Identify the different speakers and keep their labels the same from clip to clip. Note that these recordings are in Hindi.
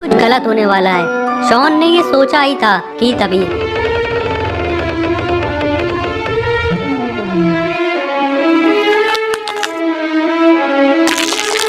Speaker 1: कुछ गलत होने वाला है। शॉन ने ये सोचा ही था कि तभी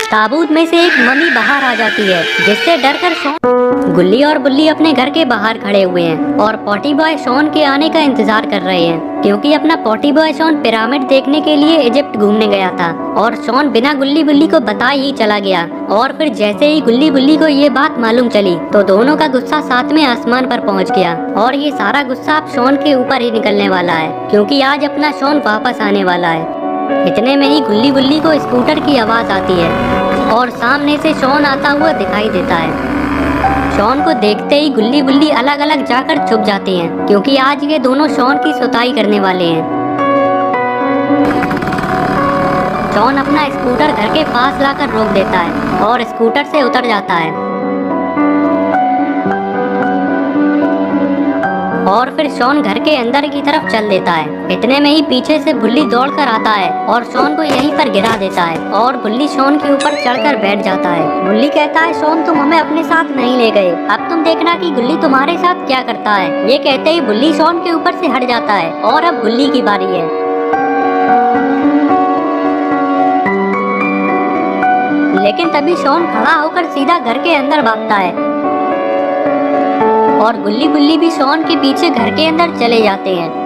Speaker 1: ताबूत में से एक मम्मी बाहर आ जाती है, जिससे डरकर शॉन गुल्ली और बुल्ली अपने घर के बाहर खड़े हुए हैं और पॉटी बॉय शॉन के आने का इंतजार कर रहे हैं, क्योंकि अपना पॉटी बॉय शॉन पिरामिड देखने के लिए इजिप्ट घूमने गया था और शॉन बिना गुल्ली बुल्ली को बताए ही चला गया। और फिर जैसे ही गुल्ली बुल्ली को ये बात मालूम चली तो दोनों का गुस्सा सातवें आसमान पर पहुंच गया और ये सारा गुस्सा अब शॉन के ऊपर ही निकलने वाला है, क्योंकि आज अपना शॉन वापस आने वाला है। इतने में ही गुल्ली बुल्ली को स्कूटर की आवाज आती है और सामने से शॉन आता हुआ दिखाई देता है। शॉन को देखते ही गुल्ली बुल्ली अलग अलग जाकर छुप जाते हैं, क्योंकि आज ये दोनों शॉन की सुताई करने वाले हैं। शॉन अपना स्कूटर घर के पास लाकर रोक देता है और स्कूटर से उतर जाता है और फिर शॉन घर के अंदर की तरफ चल देता है। इतने में ही पीछे से बुल्ली दौड़कर आता है और शॉन को यहीं पर गिरा देता है और बुल्ली शॉन के ऊपर चढ़कर बैठ जाता है। बुल्ली कहता है, शॉन तुम हमें अपने साथ नहीं ले गए, अब तुम देखना कि गुल्ली तुम्हारे साथ क्या करता है। ये कहते ही बुल्ली शॉन के ऊपर से हट जाता है और अब गुल्ली की बारी है। लेकिन तभी शॉन खड़ा होकर सीधा घर के अंदर भागता है और गुल्ली बुल्ली भी शॉन के पीछे घर के अंदर चले जाते हैं।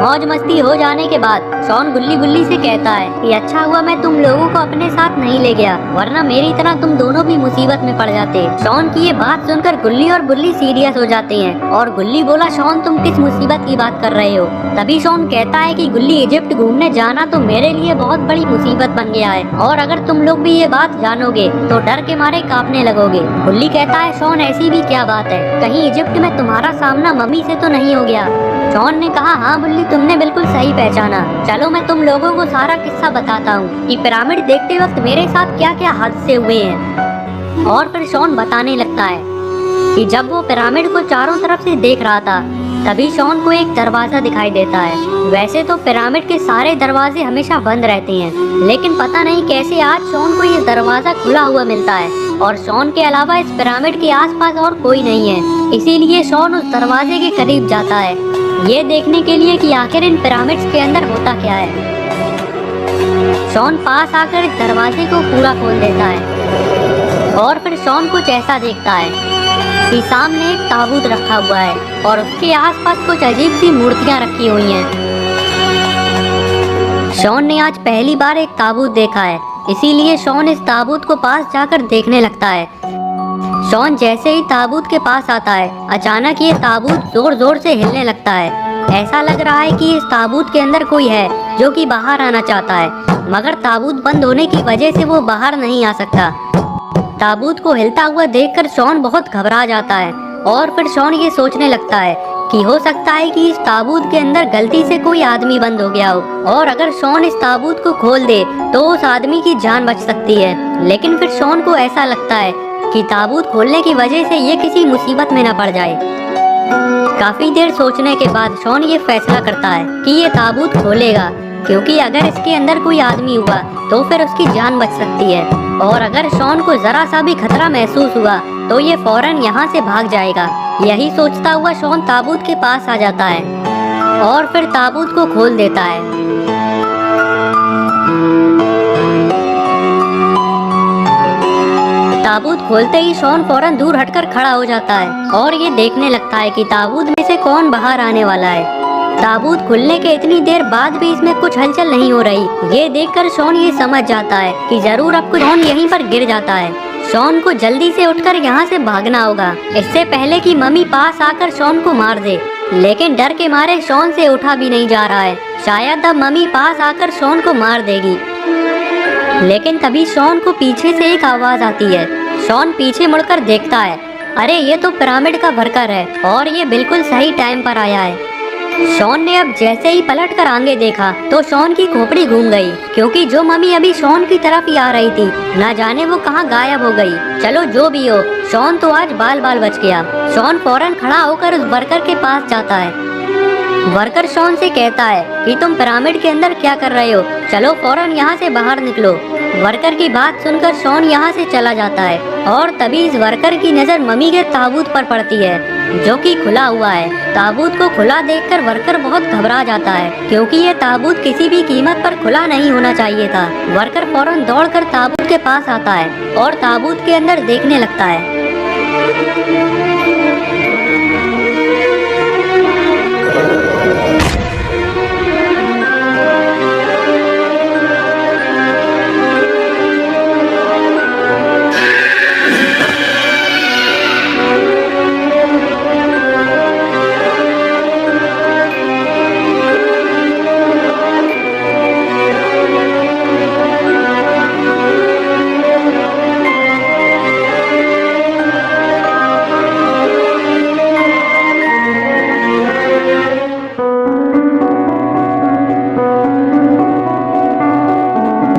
Speaker 1: मौज मस्ती हो जाने के बाद शॉन गुल्ली बुल्ली से कहता है कि अच्छा हुआ मैं तुम लोगों को अपने साथ नहीं ले गया, वरना मेरी तरह तुम दोनों भी मुसीबत में पड़ जाते। शॉन की ये बात सुनकर गुल्ली और बुल्ली सीरियस हो जाते हैं और गुल्ली बोला, शॉन तुम किस मुसीबत की बात कर रहे हो। तभी शॉन कहता है कि गुल्ली इजिप्ट घूमने जाना तो मेरे लिए बहुत बड़ी मुसीबत बन गया है और अगर तुम लोग भी ये बात जानोगे तो डर के मारे कांपने लगोगे। गुल्ली कहता है, शॉन ऐसी भी क्या बात है, कहीं इजिप्ट में तुम्हारा सामना मम्मी से तो नहीं हो गया। शॉन ने कहा, हाँ बुल्ली तुमने बिल्कुल सही पहचाना, चलो मैं तुम लोगों को सारा किस्सा बताता हूँ कि पिरामिड देखते वक्त मेरे साथ क्या क्या हादसे हुए हैं। और फिर शॉन बताने लगता है कि जब वो पिरामिड को चारों तरफ से देख रहा था तभी शॉन को एक दरवाजा दिखाई देता है। वैसे तो पिरामिड के सारे दरवाजे हमेशा बंद रहते हैं, लेकिन पता नहीं कैसे आज शॉन को ये दरवाजा खुला हुआ मिलता है और शॉन के अलावा इस पिरामिड के आसपास और कोई नहीं है। इसीलिए शॉन उस दरवाजे के करीब जाता है, ये देखने के लिए कि आखिर इन पिरामिड्स के अंदर होता क्या है। शॉन पास आकर इस दरवाजे को पूरा खोल देता है और फिर शॉन कुछ ऐसा देखता है कि सामने एक ताबूत रखा हुआ है और उसके आसपास कुछ अजीब सी मूर्तियां रखी हुई हैं। शॉन ने आज पहली बार एक ताबूत देखा है, इसीलिए शॉन इस ताबूत को पास जाकर देखने लगता है। शॉन जैसे ही ताबूत के पास आता है, अचानक ये ताबूत जोर जोर से हिलने लगता है। ऐसा लग रहा है कि इस ताबूत के अंदर कोई है जो कि बाहर आना चाहता है, मगर ताबूत बंद होने की वजह से वो बाहर नहीं आ सकता। ताबूत को हिलता हुआ देखकर शॉन बहुत घबरा जाता है और फिर शॉन ये सोचने लगता है कि हो सकता है कि इस ताबूत के अंदर गलती से कोई आदमी बंद हो गया हो और अगर शॉन इस ताबूत को खोल दे तो उस आदमी की जान बच सकती है। लेकिन फिर शॉन को ऐसा लगता है कि ताबूत खोलने की वजह से ये किसी मुसीबत में न पड़ जाए। काफी देर सोचने के बाद शॉन ये फैसला करता है कि ये ताबूत खोलेगा, क्योंकि अगर इसके अंदर कोई आदमी हुआ तो फिर उसकी जान बच सकती है और अगर शॉन को जरा सा भी खतरा महसूस हुआ तो ये फौरन यहाँ से भाग जाएगा। यही सोचता हुआ शॉन ताबूत के पास आ जाता है और फिर ताबूत को खोल देता है। ताबूत खोलते ही शॉन फौरन दूर हटकर खड़ा हो जाता है और ये देखने लगता है कि ताबूत में से कौन बाहर आने वाला है। ताबूत खुलने के इतनी देर बाद भी इसमें कुछ हलचल नहीं हो रही। ये देखकर शॉन ये समझ जाता है कि जरूर अब कुछ शॉन यहीं पर गिर जाता है। शॉन को जल्दी से उठकर यहाँ से भागना होगा, इससे पहले कि मम्मी पास आकर शॉन को मार दे। लेकिन डर के मारे शॉन से उठा भी नहीं जा रहा है, शायद अब मम्मी पास आकर शॉन को मार देगी। लेकिन तभी शॉन को पीछे से एक आवाज आती है। शॉन पीछे मुड़कर देखता है, अरे ये तो पिरामिड का वर्कर है और ये बिल्कुल सही टाइम पर आया है। शॉन ने अब जैसे ही पलट कर आगे देखा तो शॉन की खोपड़ी घूम गई, क्योंकि जो मम्मी अभी शॉन की तरफ ही आ रही थी ना जाने वो कहाँ गायब हो गई। चलो जो भी हो, शॉन तो आज बाल बाल बच गया। शॉन फौरन खड़ा होकर उस वर्कर के पास जाता है। वर्कर शॉन से कहता है कि तुम पिरामिड के अंदर क्या कर रहे हो, चलो फौरन यहाँ से बाहर निकलो। वर्कर की बात सुनकर शॉन यहाँ से चला जाता है और तभी इस वर्कर की नजर मम्मी के ताबूत पर पड़ती है जो कि खुला हुआ है। ताबूत को खुला देखकर वर्कर बहुत घबरा जाता है क्योंकि ये ताबूत किसी भी कीमत पर खुला नहीं होना चाहिए था। वर्कर फौरन दौड़कर ताबूत के पास आता है और ताबूत के अंदर देखने लगता है।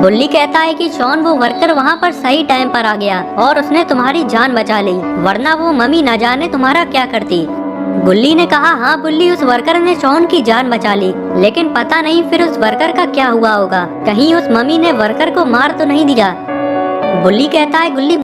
Speaker 1: बुल्ली कहता है कि शॉन वो वर्कर वहाँ पर सही टाइम पर आ गया और उसने तुम्हारी जान बचा ली, वरना वो मम्मी न जाने तुम्हारा क्या करती। गुल्ली ने कहा, हाँ बुल्ली, उस वर्कर ने शॉन की जान बचा ली, लेकिन पता नहीं फिर उस वर्कर का क्या हुआ होगा। कहीं उस मम्मी ने वर्कर को मार तो नहीं दिया। बुल्ली कहता है, गुल्ली